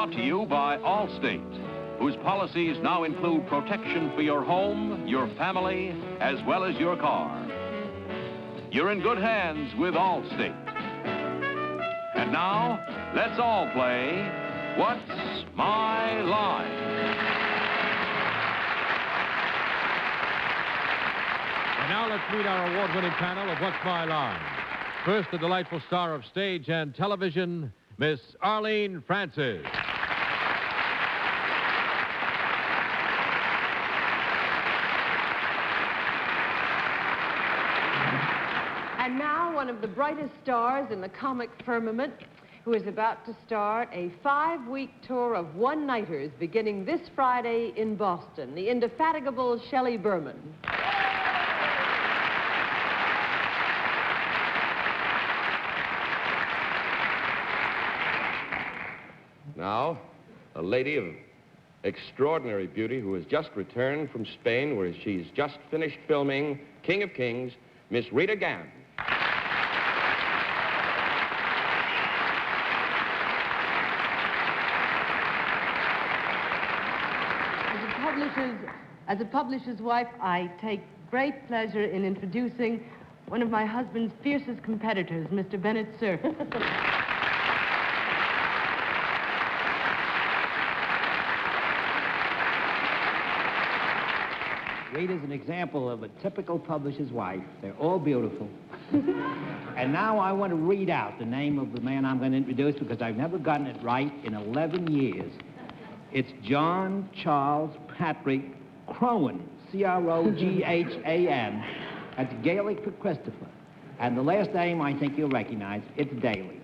Brought to you by Allstate, whose policies now include protection for your home, your family, as well as your car. You're in good hands with Allstate. And now, let's all play What's My Line? And now let's meet our award-winning panel of What's My Line. First, the delightful star of stage and television, Miss Arlene Francis. And now, one of the brightest stars in the comic firmament, who is about to start a 5-week tour of one-nighters beginning this Friday in Boston, the indefatigable Shelley Berman. Now, a lady of extraordinary beauty who has just returned from Spain, where she's just finished filming King of Kings, Miss Rita Gann. As a publisher's wife, I take great pleasure in introducing one of my husband's fiercest competitors, Mr. Bennett, Cerf. Rita's an example of a typical publisher's wife. They're all beautiful. And now I want to read out the name of the man I'm going to introduce because I've never gotten it right in 11 years. It's John Charles Patrick Crowan, C-R-O-G-H-A-N. That's Gaelic for Christopher. And the last name I think you'll recognize, it's Daly.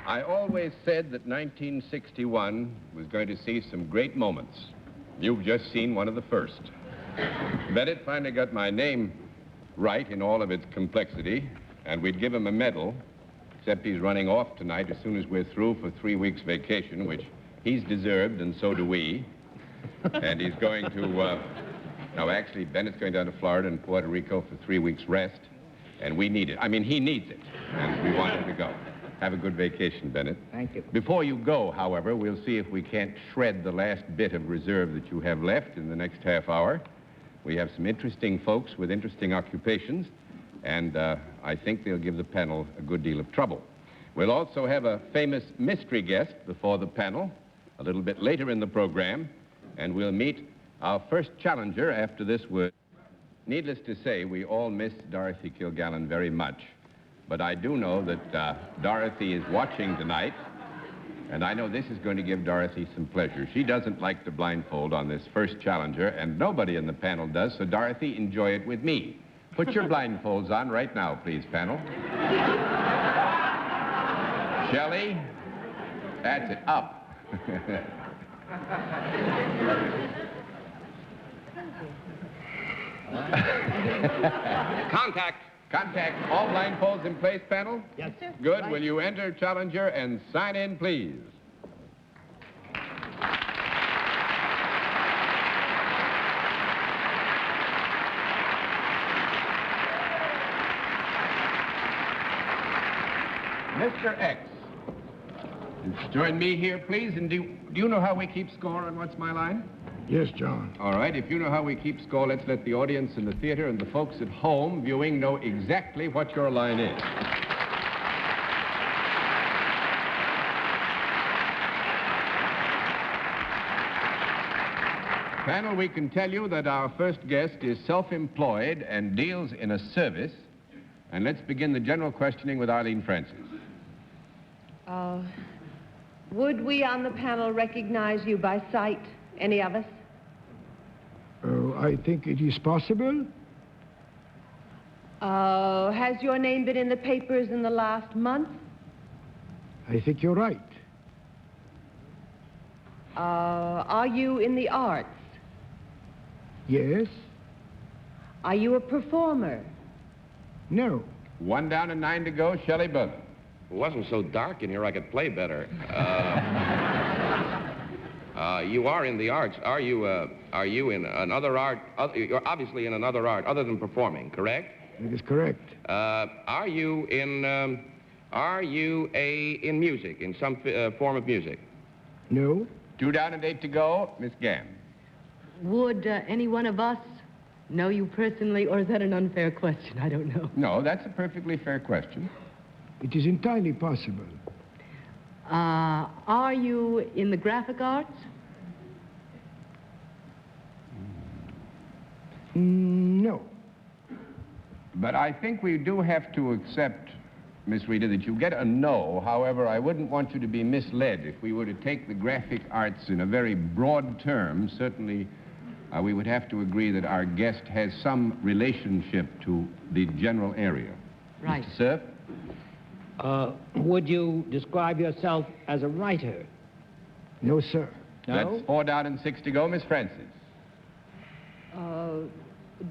I always said that 1961 was going to see some great moments. You've just seen one of the first. Bennett finally got my name right in all of its complexity, and we'd give him a medal, except he's running off tonight as soon as we're through for 3 weeks vacation, which he's deserved, and so do we. And he's going to, no, actually, Bennett's going down to Florida and Puerto Rico for 3 weeks rest, and we need it. I mean, he needs it, and we want him to go. Have a good vacation, Bennett. Thank you. Before you go, however, we'll see if we can't shred the last bit of reserve that you have left in the next half hour. We have some interesting folks with interesting occupations, and I think they'll give the panel a good deal of trouble. We'll also have a famous mystery guest before the panel a little bit later in the program, and we'll meet our first challenger after this word. Needless to say, we all miss Dorothy Kilgallen very much. But I do know that Dorothy is watching tonight, and I know this is going to give Dorothy some pleasure. She doesn't like to blindfold on this first challenger, and nobody in the panel does, so Dorothy, enjoy it with me. Put your blindfolds on right now, please, panel. Shelley, that's it, up. Contact. Contact. All blindfolds in place, panel? Yes, sir. Good. Right. Will you enter, challenger, and sign in, please? Mr. X, join me here, please. And do you know how we keep score on What's My Line? Yes, John. All right, if you know how we keep score, let's let the audience in the theater and the folks at home viewing know exactly what your line is. Panel, we can tell you that our first guest is self-employed and deals in a service. And let's begin the general questioning with Arlene Francis. Would we on the panel recognize you by sight, any of us? Oh, I think it is possible. Has your name been in the papers in the last month? I think you're right. Are you in the arts? Yes? Are you a performer? No. 1 down and 9 to go, Shelley Berman. It wasn't so dark in here I could play better. You are in the arts. Are you in another art? You're obviously in another art other than performing, correct? That is correct. Are you in music, in some form of music? No. 2 down and 8 to go. Miss Gam. Would any one of us know you personally, or is that an unfair question? I don't know. No, that's a perfectly fair question. It is entirely possible. Are you in the graphic arts? No. But I think we do have to accept, Miss Rita, that you get a no. However, I wouldn't want you to be misled. If we were to take the graphic arts in a very broad term, certainly we would have to agree that our guest has some relationship to the general area. Right. Mr. Cerf? Would you describe yourself as a writer? No, sir. No? That's 4 down and 6 to go. Miss Francis.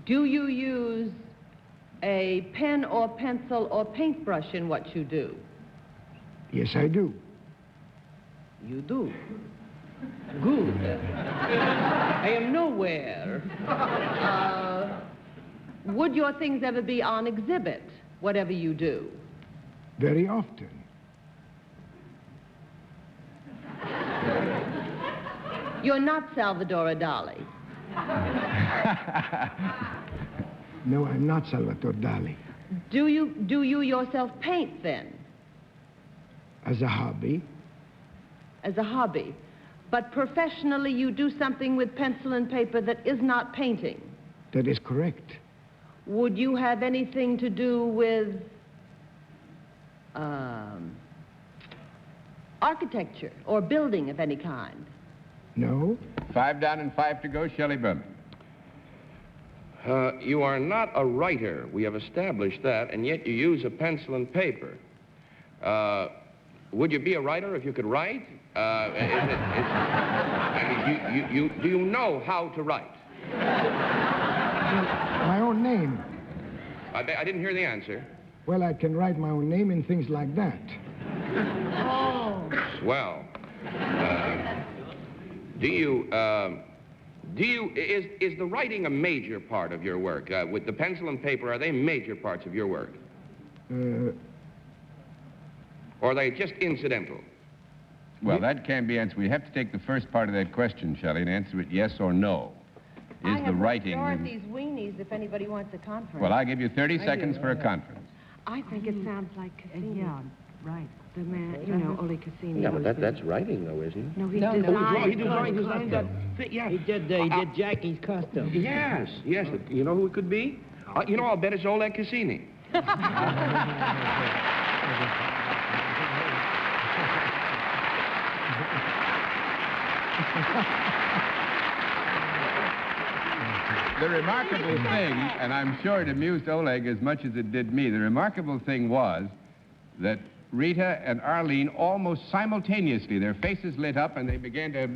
Do you use a pen or pencil or paintbrush in what you do? Yes, I do. You do. Good. I am nowhere. Would your things ever be on exhibit, whatever you do? Very often. You're not Salvador Dali. No, I'm not Salvatore Dali. Do you yourself paint then? As a hobby? As a hobby. But professionally you do something with pencil and paper that is not painting. That is correct. Would you have anything to do with architecture or building of any kind? No. 5 down and 5 to go. Shelley Berman. You are not a writer. We have established that, and yet you use a pencil and paper. Would you be a writer if you could write? Do you know how to write? My own name. I didn't hear the answer. Well, I can write my own name and things like that. Oh. Swell. Is the writing a major part of your work? With the pencil and paper, are they major parts of your work? Or are they just incidental? Well, that can be answered. We have to take the first part of that question, Shelley, and answer it yes or no. Is the writing... Dorothy's weenies if anybody wants a conference. Well, I'll give you 30 seconds for a conference. I think it sounds like Cassini. Yeah, right. The man, you know, Oleg Cassini. Yeah, but that's writing, though, isn't it? No, he No, did no, not. He designed that. Yeah. He did Jackie's costume. Yes. You know who it could be? I'll bet it's Oleg Cassini. The remarkable thing, and I'm sure it amused Oleg as much as it did me, the remarkable thing was that Rita and Arlene almost simultaneously, their faces lit up and they began to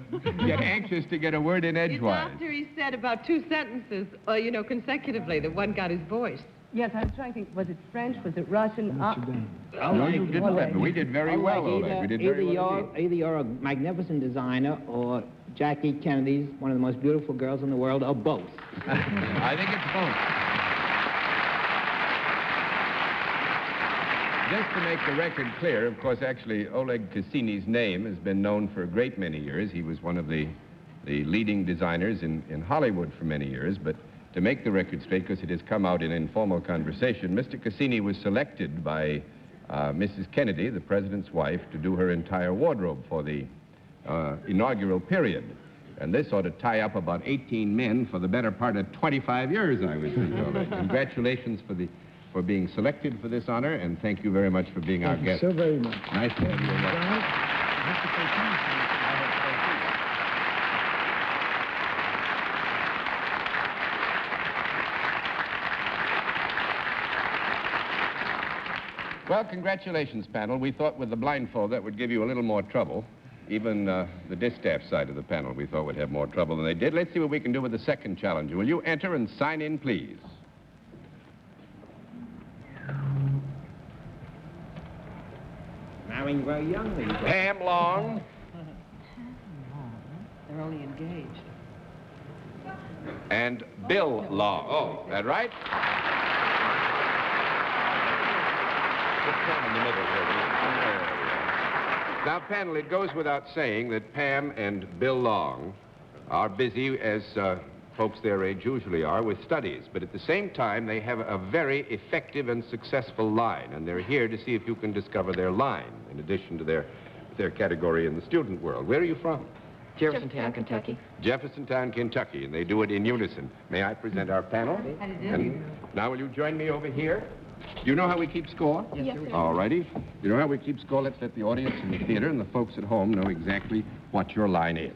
get anxious to get a word in It's edgewise. after he said about 2 sentences, consecutively, that one got his voice. Yes, I was trying to think, was it French, was it Russian? No, you didn't. But we did very well, Oleg. We did very well indeed. Either you're a magnificent designer or Jackie Kennedy's one of the most beautiful girls in the world, or both. I think it's both. Just to make the record clear, of course, actually, Oleg Cassini's name has been known for a great many years. He was one of the leading designers in Hollywood for many years, but to make the record straight, because it has come out in informal conversation, Mr. Cassini was selected by Mrs. Kennedy, the president's wife, to do her entire wardrobe for the inaugural period. And this ought to tie up about 18 men for the better part of 25 years, I would think. Congratulations for being selected for this honor, and thank you very much for being our guest. Thank you so very much. Nice to have you. Well, congratulations, panel. We thought with the blindfold that would give you a little more trouble. Even the distaff side of the panel we thought would have more trouble than they did. Let's see what we can do with the second challenger. Will you enter and sign in, please? Marrying very young these days. Pam Long. Early engaged. And Bill Long. Oh. Is that right? Put Pam in the middle here. Now, panel, it goes without saying that Pam and Bill Long are busy, as folks their age usually are, with studies. But at the same time, they have a very effective and successful line, and they're here to see if you can discover their line, in addition to their category in the student world. Where are you from? Jeffersontown, Kentucky. Jeffersontown, Kentucky, and they do it in unison. May I present our panel? And now will you join me over here? Do you know how we keep score? Yes, sir. All righty. You know how we keep score? Let's let the audience in the theater and the folks at home know exactly what your line is.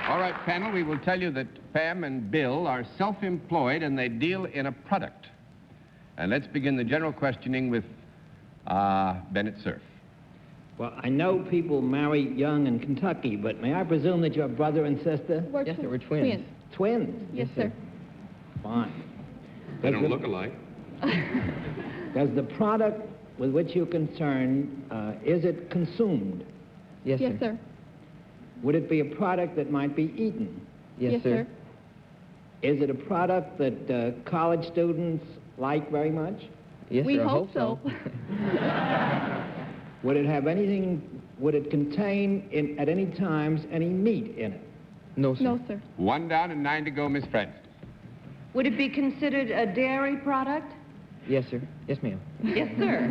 All right, panel, we will tell you that Pam and Bill are self-employed and they deal in a product. And let's begin the general questioning with Bennett Cerf. Well, I know people marry young in Kentucky, but may I presume that you're brother and sister? Yes, sir, we're twins. Twins? Yes, sir. Fine. They don't look alike. Does the product with which you're concerned, is it consumed? Yes, sir. Would it be a product that might be eaten? Yes, sir. Is it a product that college students like very much? Yes, we hope so. Would it have anything, would it contain at any times any meat in it? No, sir. No, sir. 1 down and 9 to go, Miss Francis. Would it be considered a dairy product? Yes, sir. Yes, ma'am. Yes, sir.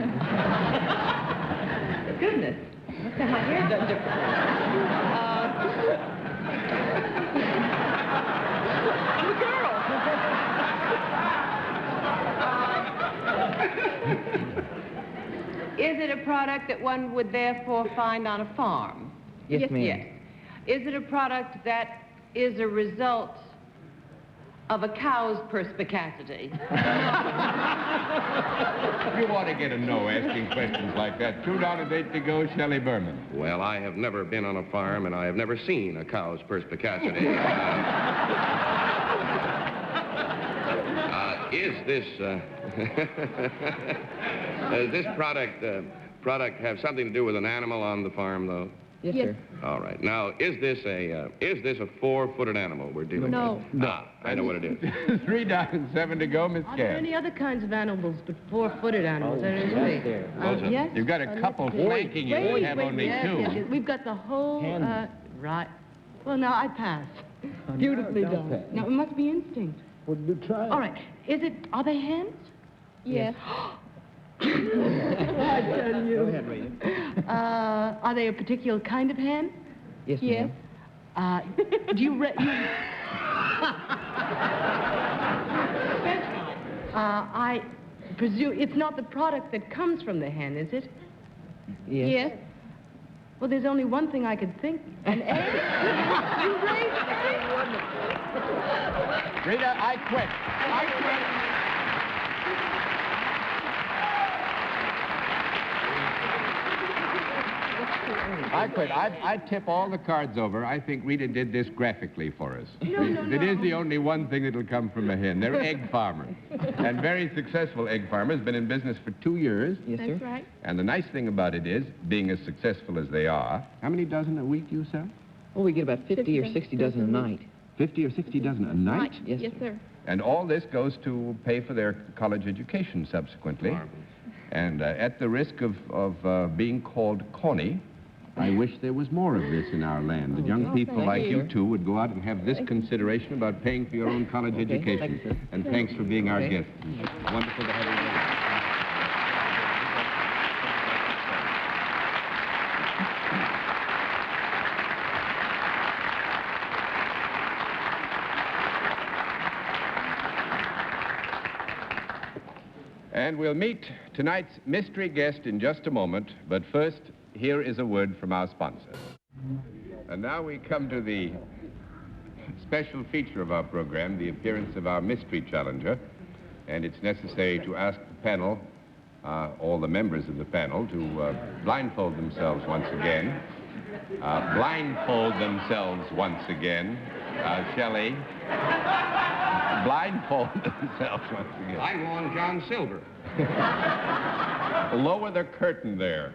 Goodness. What's my hair done differently? Is it a product that one would therefore find on a farm? Yes, ma'am. Yes. Is it a product that is a result of a cow's perspicacity? You ought to get a no asking questions like that. 2 down and 8 to go, Shelley Berman. Well, I have never been on a farm, and I have never seen a cow's perspicacity. Is this does this product have something to do with an animal on the farm, though? Yes, sir. All right. Now, is this a 4-footed animal we're dealing No. with? No. I know what it is. 3 down and 7 to go, Miss Are there Gadd. any other kinds of animals but 4-footed animals? I don't yes, see. there. Yes. You've got a couple flanking you. We have only yes, 2. yes, yes. We've got the whole, Hen. right. Well, now I pass. Beautifully don't done. pass. Now, it must be instinct. Would you try it? All right. Are they hens? Yes. I tell you. Go ahead, Rita. Are they a particular kind of hen? Yes, Yes. ma'am. Do you I presume it's not the product that comes from the hen, is it? Yes. Yes. Well, there's only one thing I could think. An egg? You raised eggs? Rita, I quit. I quit. I tip all the cards over. I think Rita did this graphically for us. No. It is the only one thing that'll come from a hen. They're egg farmers. And very successful egg farmers. Been in business for 2 years. Yes, sir. That's right. And the nice thing about it is, being as successful as they are, how many dozen a week do you sell? Well, we get about 50 or 60 dozen a night. 50 or 60 dozen a night? Yes, Yes, sir. And all this goes to pay for their college education subsequently. Marvelous. And at the risk of being called corny, I wish there was more of this in our land. That young people thank like you you. two would go out and have this consideration about paying for your own college education. thank you, sir. And thanks for being our Okay. guest. Wonderful to have you here. And we'll meet tonight's mystery guest in just a moment, but first, here is a word from our sponsor. And now we come to the special feature of our program, the appearance of our mystery challenger. And it's necessary to ask the panel all the members of the panel to blindfold themselves once again. Blindfold themselves once again. Shelley. Blindfold themselves once again. I'm on John Silver. Lower the curtain there.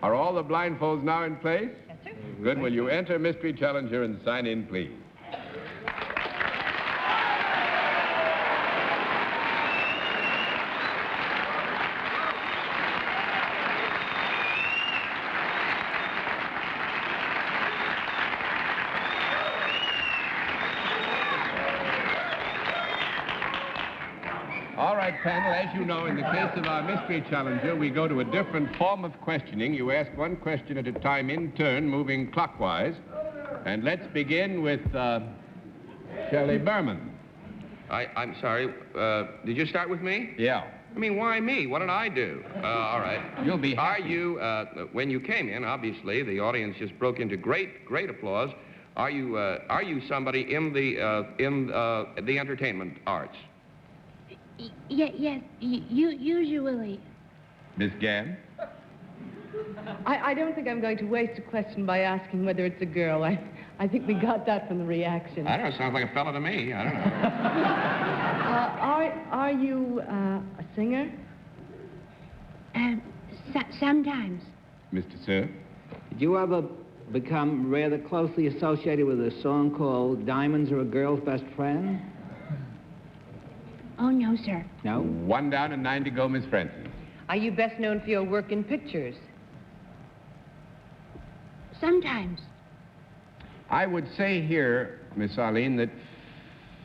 Are all the blindfolds now in place? Yes, sir. Good. Will you enter Mystery Challenger and sign in, please? All right, panel, as you know, in the case of our Mystery Challenger, we go to a different form of questioning. You ask one question at a time in turn, moving clockwise. And let's begin with Shelley Berman. I'm sorry. Did you start with me? Yeah. I mean, why me? What did I do? All right. You'll be happy. Are you, when you came in, obviously, the audience just broke into great applause. Are you somebody in the entertainment arts? Yes, usually. Miss Gann? I don't think I'm going to waste a question by asking whether it's a girl. I think we got that from the reaction. I don't know. Sounds like a fella to me. I don't know. Are you a singer? Sometimes. Mr. Cerf? Did you ever become rather closely associated with a song called Diamonds Are a Girl's Best Friend? Oh, no, sir. No? 1 down and 9 to go, Miss Francis. Are you best known for your work in pictures? Sometimes. I would say here, Miss Arlene, that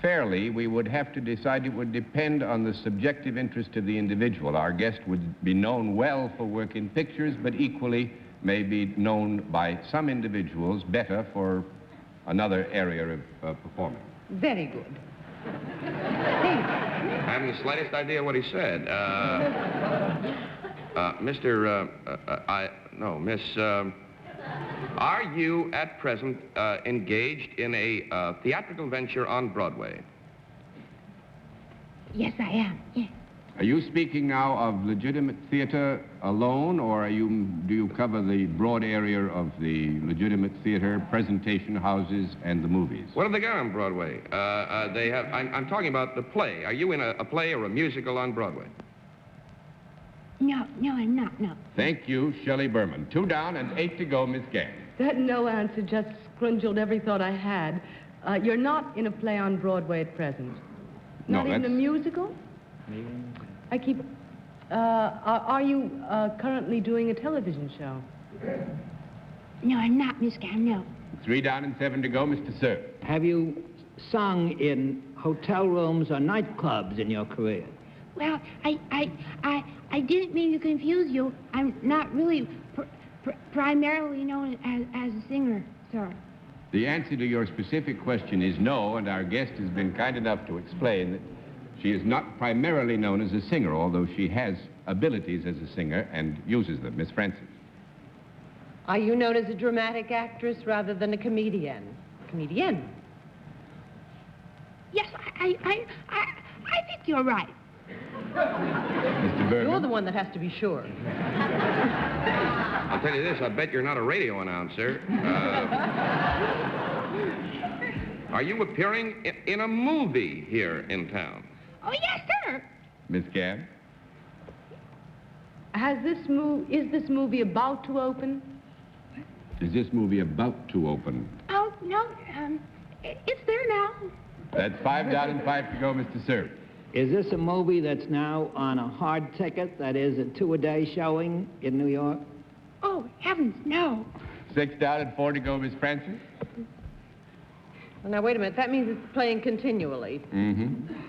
fairly we would have to decide it would depend on the subjective interest of the individual. Our guest would be known well for work in pictures, but equally may be known by some individuals better for another area of performance. Very good. I haven't the slightest idea what he said. Miss, are you at present engaged in a theatrical venture on Broadway? Yes, I am. Yes. Are you speaking now of legitimate theater alone, or do you cover the broad area of the legitimate theater, presentation houses, and the movies? What have they got on Broadway? They have. I'm talking about the play. Are you in a play or a musical on Broadway? No, I'm not, no. Thank you, Shelley Berman. 2 down and 8 to go, Miss Gann. That no answer just scrungeled every thought I had. You're not in a play on Broadway at present? Not even a musical? I keep... are you currently doing a television show? No, I'm not, Miss Gann, no. 3 down and 7 to go, Mr. Cerf. Have you sung in hotel rooms or nightclubs in your career? Well, I didn't mean to confuse you. I'm not really primarily known as a singer, sir. The answer to your specific question is no, and our guest has been kind enough to explain that she is not primarily known as a singer, although she has abilities as a singer and uses them. Miss Francis. Are you known as a dramatic actress rather than a comedian? Comedian? Yes, I think you're right. Mr. Berman. You're the one that has to be sure. I'll tell you this, I bet you're not a radio announcer. Are you appearing in a movie here in town? Oh, yes, sir. Miss Gann. Is this movie about to open? Is this movie about to open? Oh, no, it's there now. That's 5 down and 5 to go, Mr. Cerf. Is this a movie that's now on a hard ticket, that is a 2-a-day showing in New York? Oh, heavens, no. 6 down and 4 to go, Miss Francis. Well, now, wait a minute. That means it's playing continually. Mm-hmm.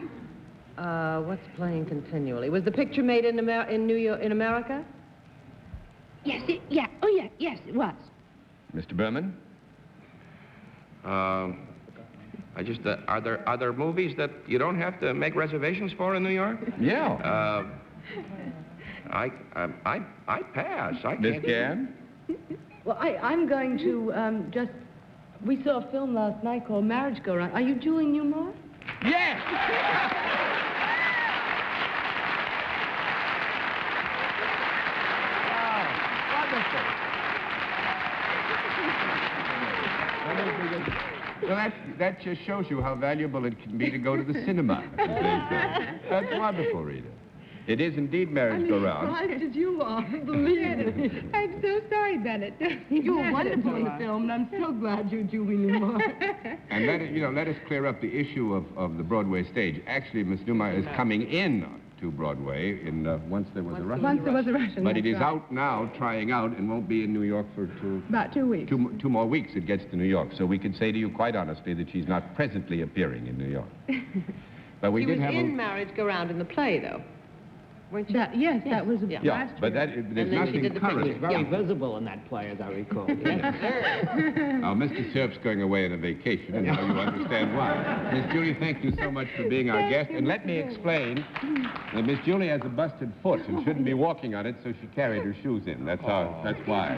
What's playing continually? Was the picture made in America? Yes, yes, it was. Mr. Berman? Are there movies that you don't have to make reservations for in New York? Yeah. I pass. I Miss can't. Gann? Well, I'm going to just... We saw a film last night called Marriage Go Round. Are you doing Newmar? Yes! Well, that just shows you how valuable it can be to go to the cinema. That's wonderful, Rita. It is indeed merry-go-round. I'm as surprised as you are. Believe it. I'm so sorry, Bennett. You were wonderful in the film, and I'm so glad you're Julie Newmar. And let us clear up the issue of the Broadway stage. Actually, Miss Newmar is coming in to Broadway in Once There Was a Russian. Once There Was a Russian. But it is right. out now, trying out, and won't be in New York for About 2 weeks. two more weeks. It gets to New York. So we can say to you quite honestly that she's not presently appearing in New York. But we She did was have in Marriage Go Round in the play, though. Weren't you? Yes, that was Yeah. Yeah, last but year. there's then she nothing did the current. picture. Very visible in that play, as I recall. Now, Mr. Cerf's going away on a vacation, and now you understand why. Miss Julie, thank you so much for being our guest. And let me explain that Miss Julie has a busted foot and shouldn't be walking on it, so she carried her shoes in. That's why.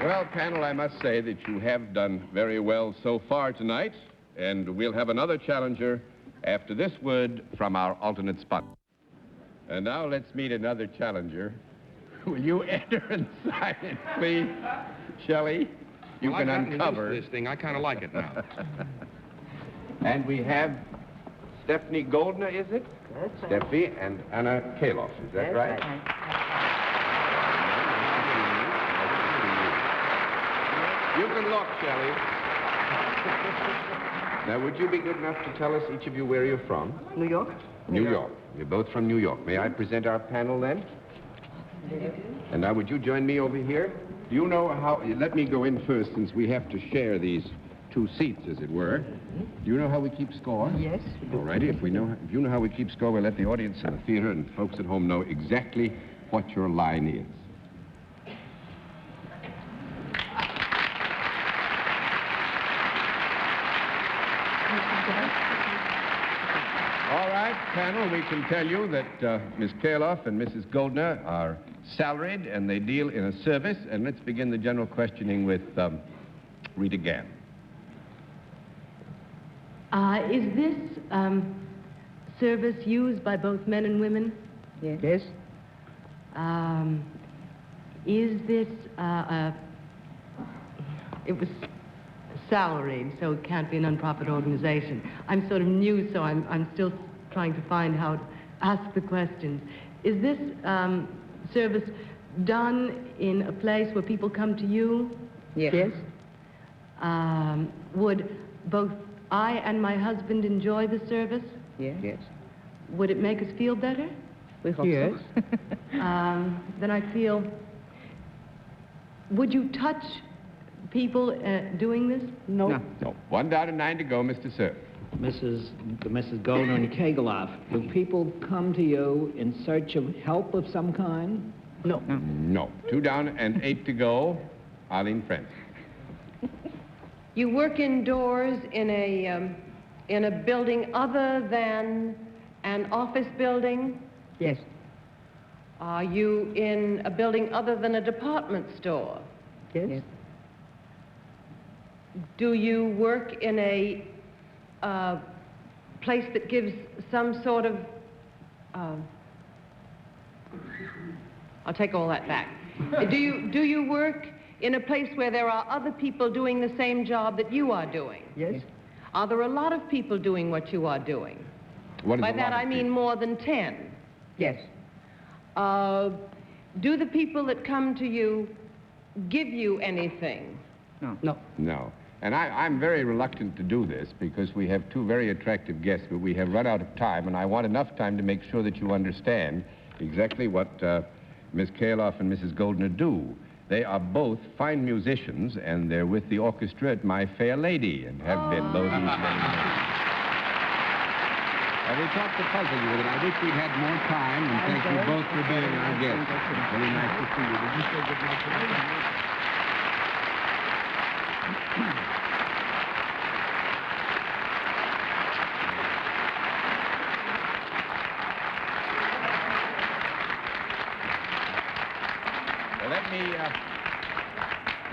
Well, panel, I must say that you have done very well so far tonight, and we'll have another challenger after this word from our alternate sponsor. And now let's meet another challenger. Will you enter and sign it, please? Shelley, you can uncover this thing. I kind of like it now. And we have Stephanie Goldner, is it? That's right. Steffi and Anna Kaloff, is that right? You can look, Shelley. Now, would you be good enough to tell us, each of you, where you're from? New York? New York. You're both from New York. May I present our panel, then? And now, would you join me over here? Do you know how... Let me go in first, since we have to share these two seats, as it were. Do you know how we keep score? Yes. All righty. If you know how we keep score, we'll let the audience in the theater and folks at home know exactly what your line is. All right, panel, we can tell you that Miss Kaloff and Mrs. Goldner are salaried, and they deal in a service. And let's begin the general questioning with Rita Gann. Is this service used by both men and women? Yes. Yes. Is this, it was salaried, so it can't be a nonprofit organization. I'm sort of new, so I'm still trying to find how to ask the questions. Is this service done in a place where people come to you? Yes. Yes. Would both I and my husband enjoy the service? Yes. Yes. Would it make us feel better? We hope so. Then I feel... Would you touch people doing this? No. No. 1 down and 9 to go, Mr. Cerf. Mrs. Goldner and Kagaloff, do people come to you in search of help of some kind? No. No. 2 down and 8 to go, Arlene Francis. You work indoors in a building other than an office building? Yes. Are you in a building other than a department store? Yes. Yes. Do you work in a place that gives some sort of... I'll take all that back. Do you work in a place where there are other people doing the same job that you are doing? Yes. Are there a lot of people doing what you are doing? What is By a lot that of I mean people? more than 10. Yes. Do the people that come to you give you anything? No. No. No. And I'm very reluctant to do this because we have 2 very attractive guests, but we have run out of time, and I want enough time to make sure that you understand exactly what Miss Kaloff and Mrs. Goldner do. They are both fine musicians, and they're with the orchestra at My Fair Lady, and have been those many years. And we thought to puzzle you with it. I wish we'd had more time, and thank you both for being our guests. Very nice to see you. Did you say good night to everyone?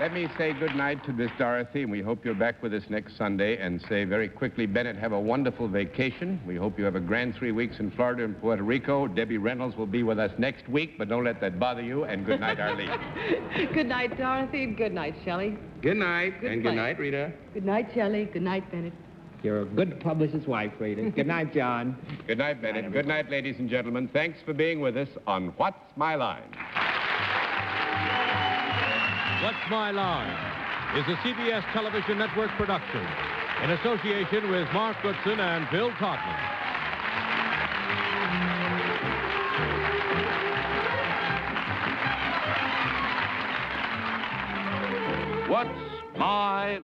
Let me say good night to Miss Dorothy, and we hope you're back with us next Sunday. And say very quickly, Bennett, have a wonderful vacation. We hope you have a grand 3 weeks in Florida and Puerto Rico. Debbie Reynolds will be with us next week, but don't let that bother you. And good night, Arlene. Good night, Dorothy. Good night, Shelley. Good night, Good and night. good night, Rita. Good night, Shelley. Good night, Bennett. You're a good publicist's wife, Rita. Good night, John. Good night, Bennett. Good night, ladies and gentlemen. Thanks for being with us on What's My Line? What's My Line is a CBS Television Network production in association with Mark Goodson and Bill Todman. What's My